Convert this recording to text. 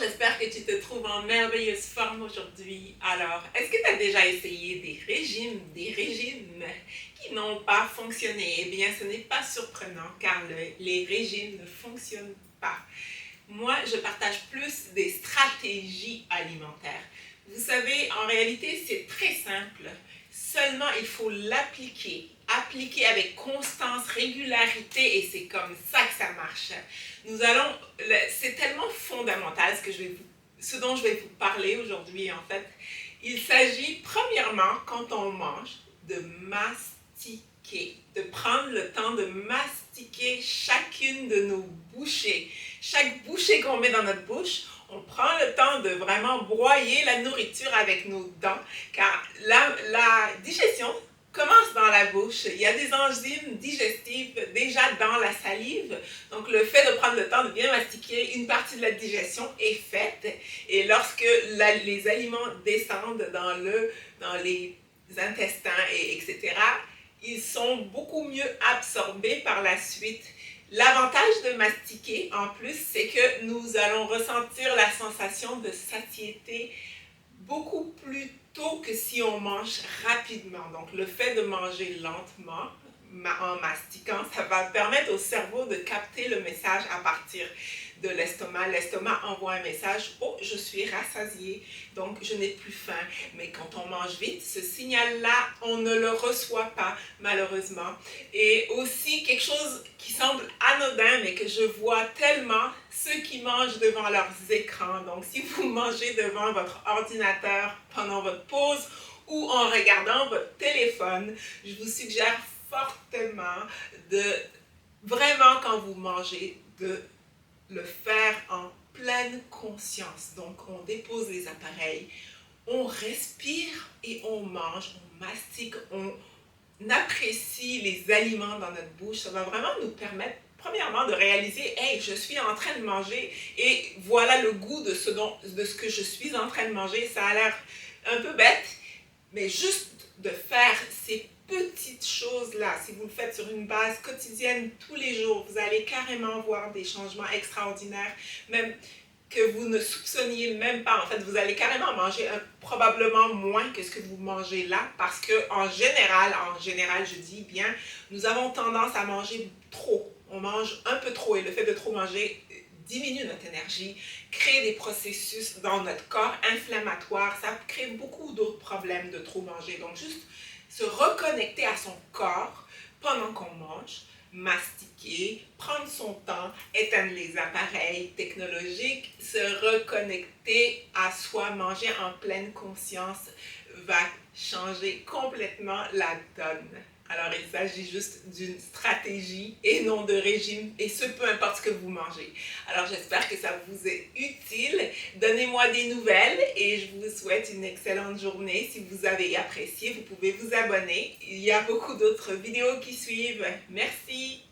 j'espère que tu te trouves en merveilleuse forme aujourd'hui. Alors, est-ce que tu as déjà essayé des régimes qui n'ont pas fonctionné? Eh bien, ce n'est pas surprenant car les régimes ne fonctionnent pas. Moi, je partage plus des stratégies alimentaires. Vous savez, en réalité, c'est très simple. Seulement, il faut l'appliquer. Appliquer avec constance, régularité, et c'est comme ça que ça marche. C'est tellement fondamental ce dont je vais vous parler aujourd'hui, en fait. Il s'agit, premièrement, quand on mange, de mastiquer, de prendre le temps de mastiquer chacune de nos bouchées. Chaque bouchée qu'on met dans notre bouche, on prend le temps de vraiment broyer la nourriture avec nos dents, car la digestion commence dans la bouche. Il y a des enzymes digestives déjà dans la salive, donc le fait de prendre le temps de bien mastiquer, une partie de la digestion est faite, et lorsque les aliments descendent dans les intestins, etc., ils sont beaucoup mieux absorbés par la suite. L'avantage de mastiquer, en plus, c'est que nous allons ressentir la sensation de satiété beaucoup plus tôt que si on mange rapidement. Donc, le fait de manger lentement, en mastiquant, ça va permettre au cerveau de capter le message à partir de l'estomac. L'estomac envoie un message: oh, je suis rassasié, donc je n'ai plus faim. Mais quand on mange vite, ce signal-là, on ne le reçoit pas, malheureusement. Et aussi, quelque chose qui semble anodin, mais que je vois tellement, ceux qui mangent devant leurs écrans. Donc, si vous mangez devant votre ordinateur pendant votre pause ou en regardant votre téléphone, je vous suggère fortement de, vraiment quand vous mangez, de le faire en pleine conscience. Donc, on dépose les appareils, on respire et on mange, on mastique, on apprécie les aliments dans notre bouche. Ça va vraiment nous permettre, premièrement, de réaliser: hey, je suis en train de manger et voilà le goût de ce que je suis en train de manger. Ça a l'air un peu bête, mais juste de faire ces petites choses-là, si vous le faites sur une base quotidienne tous les jours, vous allez carrément voir des changements extraordinaires, même que vous ne soupçonniez même pas. En fait, vous allez carrément manger probablement moins que ce que vous mangez là, parce que en général, je dis bien, nous avons tendance à manger trop. On mange un peu trop, et le fait de trop manger diminue notre énergie, crée des processus dans notre corps inflammatoires, ça crée beaucoup d'autres problèmes de trop manger. Donc, juste se reconnecter à son corps pendant qu'on mange, mastiquer, prendre son temps, éteindre les appareils technologiques, se reconnecter à soi, manger en pleine conscience va changer complètement la donne. Alors, il s'agit juste d'une stratégie et non de régime, et ce, peu importe ce que vous mangez. Alors, j'espère que ça vous est utile. Donnez-moi des nouvelles et je vous souhaite une excellente journée. Si vous avez apprécié, vous pouvez vous abonner. Il y a beaucoup d'autres vidéos qui suivent. Merci!